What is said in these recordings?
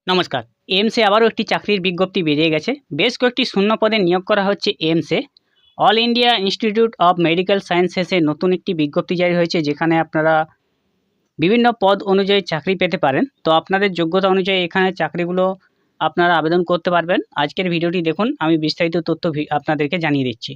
নমস্কার। এইমসে আবারও একটি চাকরির বিজ্ঞপ্তি বেরিয়ে গেছে। বেশ কয়েকটি শূন্য পদে নিয়োগ করা হচ্ছে এইমসে। All India institute of medical সায়েন্সেসে নতুন একটি বিজ্ঞপ্তি জারি হয়েছে, যেখানে আপনারা বিভিন্ন পদ অনুযায়ী চাকরি পেতে পারেন। তো আপনাদের যোগ্যতা অনুযায়ী এখানে চাকরিগুলো আপনারা আবেদন করতে পারবেন। আজকের ভিডিওটি দেখুন, আমি বিস্তারিত তথ্য আপনাদেরকে জানিয়ে দিচ্ছি।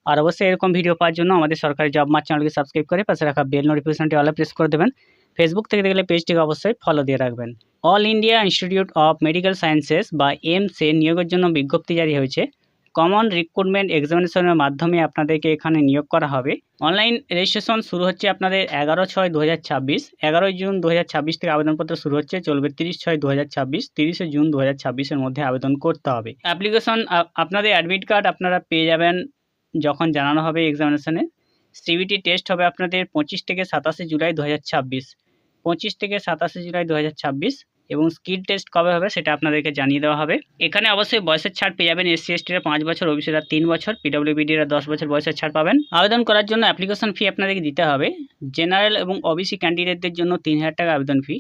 আর অবশ্যই এরকম ভিডিও পাওয়ার জন্য আমাদের সরকারি জব মার্ট চ্যানেলকে সাবস্ক্রাইব করে পাশে রাখা বেল নোটিফিকেশনটি অলে প্রেস করে দেবেন। ফেসবুক থেকে দেখলে পেজটিকে অবশ্যই ফলো দিয়ে রাখবেন। All India institute of medical sciences বা এইমসে নিয়োগের জন্য বিজ্ঞপ্তি জারি হয়েছে। কমন রিক্রুটমেন্ট এক্সামিনেশনের মাধ্যমে আপনাদেরকে এখানে নিয়োগ করা হবে। অনলাইন রেজিস্ট্রেশন শুরু হচ্ছে আপনাদের 11/6/2026। 11 জুন 2026 থেকে আবেদনপত্র শুরু হচ্ছে, চলবে 30/6/2026। 30 জুন 2026-এর মধ্যে আবেদন করতে হবে। অ্যাপ্লিকেশন আপনাদের অ্যাডমিট কার্ড আপনারা পেয়ে যাবেন যখন জানানো হবে এক্সামিনেশনে। সিবিটি টেস্ট হবে আপনাদের 25 থেকে 27 জুলাই 2026। 25 থেকে 27 জুলাই 2026। এবং স্কিল টেস্ট কবে হবে সেটা আপনাদেরকে জানিয়ে দেওয়া হবে। এখানে অবশ্যই বয়সের ছাড় পেয়ে যাবেন। SC ST-রা 5 বছর, OBC-রা 3 বছর, PWBD-রা 10 বছর বয়সের ছাড় পাবেন। আবেদন করার জন্য অ্যাপ্লিকেশন ফি আপনাদেরকে দিতে হবে। জেনারেল এবং OBC ক্যান্ডিডেটদের জন্য 3000 টাকা আবেদন ফি।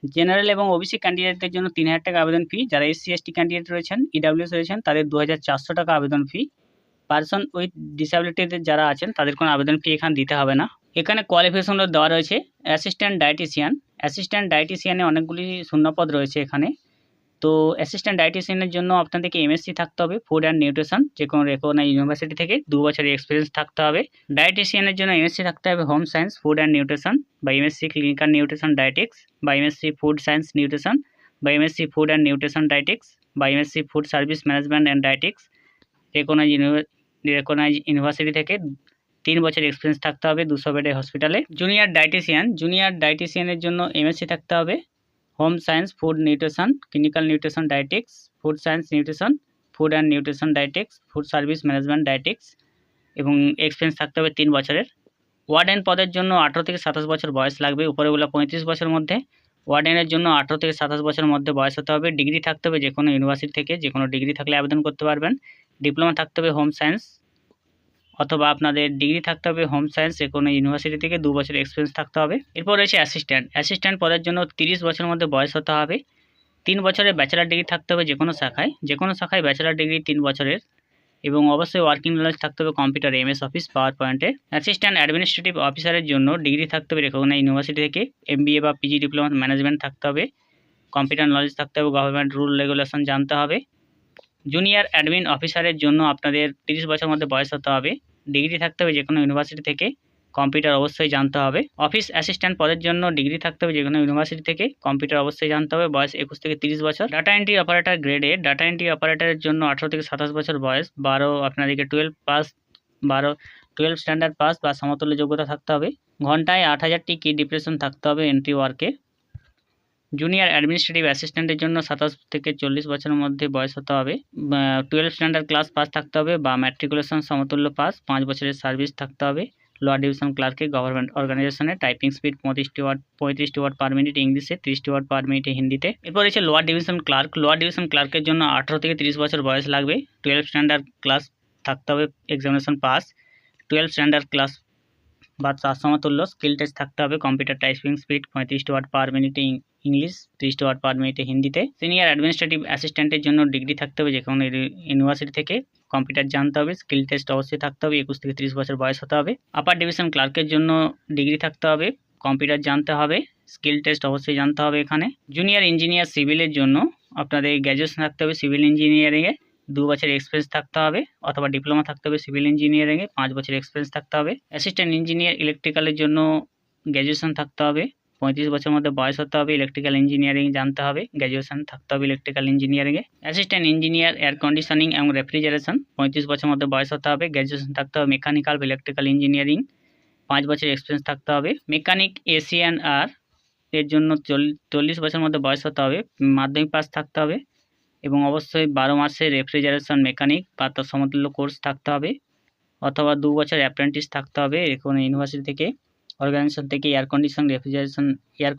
জেনারেল এবং OBC ক্যান্ডিডেটদের জন্য 3000 টাকা আবেদন ফি। যারা SC ST ক্যান্ডিডেট রয়েছেন, EWS রয়েছেন, তাদের 2400 টাকা আবেদন ফি। পারসন উইথ ডিসেবিলিটিতে যারা আছেন তাদের কোনো আবেদন ফি এখানে দিতে হবে না। এখানে কোয়ালিফিকেশনও দেওয়া রয়েছে। Assistant dietician. অ্যাসিস্ট্যান্ট ডায়েটিশিয়ানে অনেকগুলি শূন্যপদ রয়েছে এখানে। তো অ্যাসিস্ট্যান্ট ডায়েটিশিয়ানের জন্য আপনাদেরকে MSc থাকতে হবে, ফুড অ্যান্ড নিউট্রিশন, যে কোনো রেকগনাইজ ইউনিভার্সিটি থেকে 2 বছরের এক্সপিরিয়েন্স থাকতে হবে। ডায়েটিশিয়ানের জন্য MSc থাকতে হবে home science food and nutrition, বা MSc ক্লিনিক্যাল নিউট্রিশন ডায়েটিক্স, বা MSc ফুড সায়েন্স নিউট্রিশন, বা MSc food and nutrition dietetics, বা MSc food service management and dietetics, recognize university থেকে 3 বছর এক্সপিরিয়েন্স থাকতে হবে 200 বেডের হসপিটালে। জুনিয়র ডায়েটিশিয়ানের জন্য MSc থাকতে হবে home science food nutrition, clinical nutrition dietetics, food science nutrition, food and nutrition dietetics, food service management dietetics, এবং এক্সপিরিয়েন্স থাকতে হবে 3 বছরের। ওয়ার্ডেন পদের জন্য 18 থেকে 27 বছর বয়স লাগবে, উপরেগুলো 35 বছরের মধ্যে। ওয়ার্ডেনের জন্য 18 থেকে 27 বছরের মধ্যে বয়স হতে হবে। ডিগ্রি থাকতে হবে যে কোনো ইউনিভার্সিটি থেকে, যে কোনো ডিগ্রি থাকলে আবেদন করতে পারবেন। ডিপ্লোমা থাকতে হবে হোম সায়েন্স, অথবা আপনাদের ডিগ্রি থাকতে হবে হোম সায়েন্স যে কোনো ইউনিভার্সিটি থেকে, 2 বছর এক্সপিরিয়েন্স থাকতে হবে। এরপর রয়েছে অ্যাসিস্ট্যান্ট পদের জন্য 30 বছরের মধ্যে বয়স হতে হবে। 3 বছরের ব্যাচেলার ডিগ্রি থাকতে হবে যে কোনো শাখায় ব্যাচেলার ডিগ্রি 3 বছরের, এবং অবশ্যই ওয়ার্কিং নলেজ থাকতে হবে কম্পিউটার, MS অফিস, পাওয়ার পয়েন্টে। অ্যাসিস্ট্যান্ট অ্যাডমিনিস্ট্রেটিভ অফিসারের জন্য ডিগ্রি থাকতে হবে রেকগনাইজ ইউনিভার্সিটি থেকে, MBA বা PG ডিপ্লোমা ম্যানেজমেন্ট থাকতে হবে, কম্পিউটার নলেজ থাকতে হবে, গভর্নমেন্ট রুল রেগুলেশন জানতে হবে। জুনিয়র অ্যাডমিন অফিসারের জন্য আপনাদের 30 বছরের মধ্যে বয়স হতে হবে। ডিগ্রি থাকতে হবে যে কোনো ইউনিভার্সিটি থেকে, কম্পিউটার অবশ্যই জানতে হবে। অফিস অ্যাসিস্ট্যান্ট পদের জন্য ডিগ্রি থাকতে হবে যে কোনো ইউনিভার্সিটি থেকে, কম্পিউটার অবশ্যই জানতে হবে, বয়স 21 থেকে 30 বছর। ডাটা এন্ট্রি অপারেটর গ্রেডে, ডাটা এন্ট্রি অপারেটরের জন্য 18 থেকে 27 বছর বয়স, 12 আপনাদেরকে 12 স্ট্যান্ডার্ড পাস বা সমতুল্য যোগ্যতা থাকতে হবে। ঘন্টায় 8000টি কি ডিপ্রেশন থাকতে হবে এন্ট্রি ওয়ার্কে। জুনিয়র অ্যাডমিনিস্ট্রেটিভ অ্যাসিস্ট্যান্টের জন্য 27 থেকে 40 বছরের মধ্যে বয়স হতে হবে। 12 স্ট্যান্ডার্ড ক্লাস পাস থাকতে হবে বা ম্যাট্রিকুলেশন সমতুল্য পাস, 5 বছরের সার্ভিস থাকতে হবে। লোয়ার ডিভিশন ক্লার্কে গভর্নমেন্ট অর্গানাইজেশনে, typing speed 35 word per minute ইংলিশে, 30 ওয়ার্ড পার মিনিটে হিন্দিতে। এরপর হচ্ছে লোয়ার ডিভিশন ক্লার্কের জন্য 18 থেকে 30 বছর বয়স লাগবে। 12 স্ট্যান্ডার্ড ক্লাস থাকতে হবে, এক্সামিনেশন পাস। 12 স্ট্যান্ডার্ড ক্লাস বা তার সমতুল্য স্কিল টেস্ট থাকতে হবে, computer typing speed 35 word per মিনিটে ইংলিশ, 30 ওয়ার্ড পার মিনিটে হিন্দিতে। সিনিয়র অ্যাডমিনিস্ট্রেটিভ অ্যাসিস্ট্যান্টের জন্য ডিগ্রি থাকতে হবে যে কোনো ইউনিভার্সিটি থেকে, কম্পিউটার জানতে হবে, স্কিল টেস্ট অবশ্যই থাকতে হবে, 21 থেকে 30 বছর বয়স হতে হবে। আপার ডিভিশন ক্লার্কের জন্য ডিগ্রি থাকতে হবে, কম্পিউটার জানতে হবে, স্কিল টেস্ট অবশ্যই জানতে হবে এখানে। জুনিয়র ইঞ্জিনিয়ার সিভিলের জন্য আপনাদের গ্র্যাজুয়েশন থাকতে হবে সিভিল ইঞ্জিনিয়ারিংয়ে, 2 বছর এক্সপিরিয়েন্স থাকতে হবে, অথবা ডিপ্লোমা থাকতে হবে সিভিল ইঞ্জিনিয়ারিংয়ে, 5 বছর এক্সপিরিয়েন্স থাকতে হবে। অ্যাসিস্ট্যান্ট ইঞ্জিনিয়ার ইলেকট্রিক্যালের জন্য গ্র্যাজুয়েশন থাকতে হবে, 35 বছরের মধ্যে বয়স হতে হবে, ইলেকট্রিক্যাল ইঞ্জিনিয়ারিং জানতে হবে, গ্র্যাজুয়েশন থাকতে হবে ইলেকট্রিক্যাল ইঞ্জিনিয়ারিংয়ে। অ্যাসিস্ট্যান্ট ইঞ্জিনিয়ার এয়ার কন্ডিশনিং এবং রেফ্রিজারেশন, 35 বছরের মধ্যে বয়স হতে হবে, গ্র্যাজুয়েশন থাকতে হবে মেকানিক্যাল বা ইলেকট্রিক্যাল ইঞ্জিনিয়ারিং, 5 বছর এক্সপিরিয়েন্স থাকতে হবে। মেকানিক AC&R এর জন্য 40 বছরের মধ্যে বয়স হতে হবে, মাধ্যমিক পাস থাকতে হবে, এবং অবশ্যই 12 মাসের রেফ্রিজারেশন মেকানিক বা তার সমতুল্য কোর্স থাকতে হবে, অথবা 2 বছর অ্যাপ্রেন্টিস থাকতে হবে কোনো ইউনিভার্সিটি থেকে, অর্গানাইজেশন থেকে। এয়ার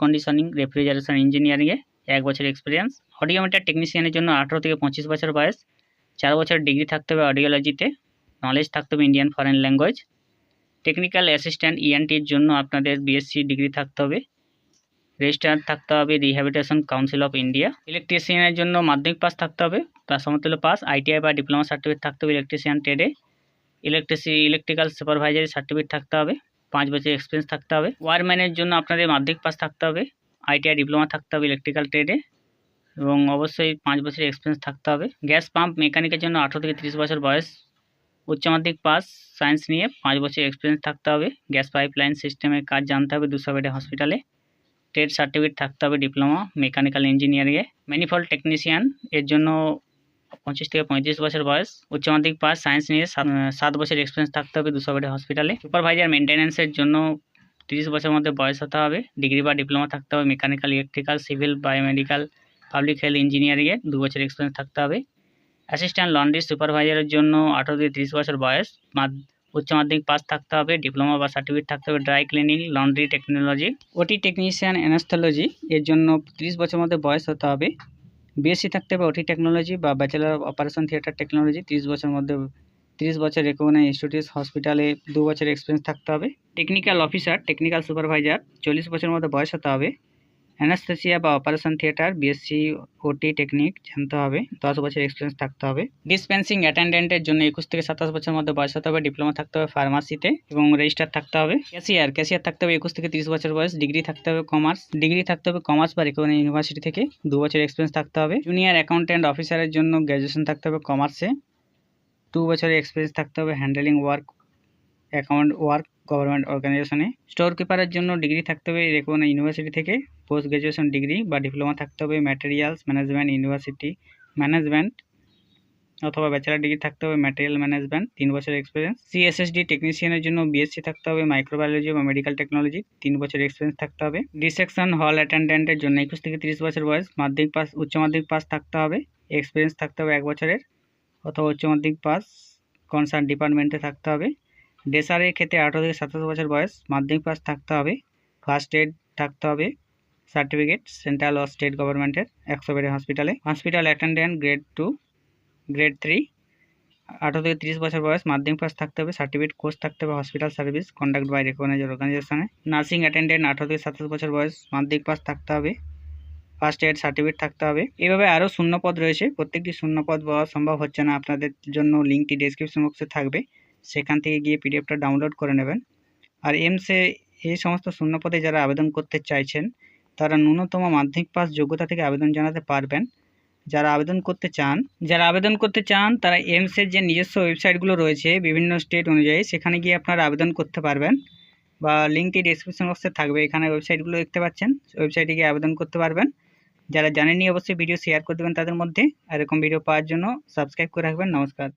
কন্ডিশনিং রেফ্রিজারেশন ইঞ্জিনিয়ারিংয়ে 1 বছর এক্সপিরিয়েন্স। অডিওমিটার টেকনিশিয়ানের জন্য 18 থেকে 25 বছর বয়স, 4 বছর ডিগ্রি থাকতে হবে অডিওলজিতে, নলেজ থাকতে হবে Indian foreign language. Technical assistant ENT-র জন্য আপনাদের BSc ডিগ্রি থাকতে হবে, রেজিস্টার থাকতে হবে রিহ্যাবিলিটেশন কাউন্সিল অফ ইন্ডিয়া। ইলেকট্রিশিয়ানের জন্য মাধ্যমিক পাস থাকতে হবে, তার সমতুল্য পাস। আইটিআই বা ডিপ্লোমা সার্টিফিকেট থাকতে হবে ইলেকট্রিশিয়ান ট্রেডে। ইলেকট্রিক্যাল সুপারভাইজারি সার্টিফিকেট থাকতে হবে, 5 বছর এক্সপিরিয়েন্স থাকতে হবে। ওয়ারম্যানের জন্য আপনাদের মাধ্যমিক পাস থাকতে হবে, আইটিআই ডিপ্লোমা থাকতে হবে ইলেকট্রিক্যাল ট্রেডে, এবং অবশ্যই 5 বছরের এক্সপিরিয়েন্স থাকতে হবে। গ্যাস পাম্প মেকানিকের জন্য 18 থেকে 30 বছর বয়স, উচ্চ মাধ্যমিক পাস সায়েন্স নিয়ে, 5 বছর এক্সপিরিয়েন্স থাকতে হবে। গ্যাস পাইপলাইন সিস্টেমের কাজ জানতে হবে 200 বেডের হসপিটালে। ট্রেড সার্টিফিকেট থাকতে হবে ডিপ্লোমা মেকানিক্যাল ইঞ্জিনিয়ারিংয়ে। ম্যানিফল্ড টেকনিশিয়ান এর জন্য 25 থেকে 35 বছর বয়স, উচ্চ মাধ্যমিক পাস সায়েন্স নিয়ে, 7 বছর এক্সপিরিয়েন্স থাকতে হবে 200 বেডের হসপিটালে। সুপারভাইজার মেনটেন্যান্সের জন্য 30 বছরের মধ্যে বয়স হতে হবে, ডিগ্রি বা ডিপ্লোমা থাকতে হবে mechanical, electrical, civil, biomedical, public health ইঞ্জিনিয়ারিংয়ে 2 বছর এক্সপিরিয়েন্স থাকতে হবে। অ্যাসিস্ট্যান্ট লন্ড্রি সুপারভাইজারের জন্য 18 থেকে 30 বছর বয়স, উচ্চ মাধ্যমিক পাস থাকতে হবে, ডিপ্লোমা বা সার্টিফিকেট থাকতে হবে ড্রাই ক্লিনিং, লন্ড্রি টেকনোলজি। ওটি টেকনিশিয়ান অ্যানাস্থোলজি এর জন্য 30 বছরের মধ্যে বয়স হতে হবে, বিএসসি থাকতে হবে ওটি টেকনোলজি বা bachelor of operation theatre technology. 30 বছরের মধ্যে 30 বছর রেকগনাইজড ইনস্টিটিউট হসপিটালে 2 বছর এক্সপিরিয়েন্স থাকতে হবে। টেকনিক্যাল অফিসার টেকনিক্যাল সুপারভাইজার 40 বছরের মধ্যে বয়স হতে হবে, অ্যানাস্থেসিয়া বা অপারেশন থিয়েটার বিএসসি ওটি টেকনিক জানতে হবে, 10 বছর এক্সপিরিয়েন্স থাকতে হবে। ডিসপেন্সিং অ্যাটেন্ডেন্টের জন্য 21 থেকে 27 বছরের মধ্যে বয়স হতে হবে, ডিপ্লোমা থাকতে হবে ফার্মাসিতে এবং রেজিস্টার থাকতে হবে। ক্যাশিয়ার থাকতে হবে 21 থেকে 30 বছর বয়স, ডিগ্রি থাকতে হবে কমার্স বা রেকগনাইজড ইউনিভার্সিটি থেকে, 2 বছর এক্সপিরিয়েন্স থাকতে হবে। জুনিয়র অ্যাকাউন্ট্যান্ট অফিসারের জন্য গ্র্যাজুয়েশন থাকতে হবে কমার্সে, 2 বছরের এক্সপিরিয়েন্স থাকতে হবে হ্যান্ডেলিং অ্যাকাউন্ট ওয়ার্ক গভর্নমেন্ট অর্গানাইজেশনে। স্টোর কিপারের জন্য ডিগ্রি থাকতে হবে রেকগনাইজড ইউনিভার্সিটি থেকে, পোস্ট গ্র্যাজুয়েশন ডিগ্রি বা ডিপ্লোমা থাকতে হবে ম্যাটেরিয়ালস ম্যানেজমেন্ট ইউনিভার্সিটি ম্যানেজমেন্ট, অথবা ব্যাচেলার ডিগ্রি থাকতে হবে ম্যাটেরিয়াল ম্যানেজমেন্ট, 3 বছর এক্সপিরিয়েন্স। সিএসএসডি টেকনিশিয়ানের জন্য বিএসসি থাকতে হবে মাইক্রোবায়োলজি বা মেডিকেল টেকনোলজি, 3 বছর এক্সপিরিয়েন্স থাকতে হবে। ডিসেকশন হল অ্যাটেন্ডেন্টের জন্য 21 থেকে 30 বছর বয়স, মাধ্যমিক পাস উচ্চ মাধ্যমিক পাস থাকতে হবে, এক্সপিরিয়েন্স থাকতে হবে 1 বছরের, অথবা উচ্চ মাধ্যমিক পাস কনসার্ন ডিপার্টমেন্টে থাকতে হবে। ডেসারের ক্ষেত্রে 18 থেকে 27 বছর বয়স, মাধ্যমিক পাস থাকতে হবে, ফার্স্ট এড থাকতে হবে সার্টিফিকেট সেন্ট্রাল ও স্টেট গভর্নমেন্টের 100 বেডের হসপিটালে। হসপিটাল অ্যাটেন্ডেন্ট গ্রেড 2 গ্রেড 3, 18 থেকে 30 বছর বয়স, মাধ্যমিক পাস থাকতে হবে, সার্টিফিকেট কোর্স থাকতে হবে hospital service conduct by recognized অর্গানাইজেশনে। নার্সিং অ্যাটেন্ডেন্ট 18 থেকে 27 বছর বয়স, মাধ্যমিক পাস থাকতে হবে, ফার্স্ট এড সার্টিফিকেট থাকতে হবে। এভাবে আরও শূন্যপদ রয়েছে, প্রত্যেকটি শূন্যপদ পাওয়া সম্ভব হচ্ছে না আপনাদের জন্য, লিঙ্কটি ডেসক্রিপশন বক্সে থাকবে, সেখান থেকে গিয়ে পিডিএফটা ডাউনলোড করে নেবেন। আর এমসে এই সমস্ত শূন্যপদে যারা আবেদন করতে চাইছেন তারা ন্যূনতম মাধ্যমিক পাস যোগ্যতা থেকে আবেদন জানাতে পারবেন। যারা আবেদন করতে চান তারা এমসের যে নিজস্ব ওয়েবসাইটগুলো রয়েছে বিভিন্ন স্টেট অনুযায়ী, সেখানে গিয়ে আপনারা আবেদন করতে পারবেন, বা লিঙ্কটি ডেসক্রিপশন বক্সে থাকবে, এখানে ওয়েবসাইটগুলো দেখতে পাচ্ছেন, ওয়েবসাইটে গিয়ে আবেদন করতে পারবেন। যারা জানেননি অবশ্যই ভিডিও শেয়ার করে দেবেন তাদের মধ্যে। আর এরকম ভিডিও পাওয়ার জন্য সাবস্ক্রাইব করে রাখবেন। নমস্কার।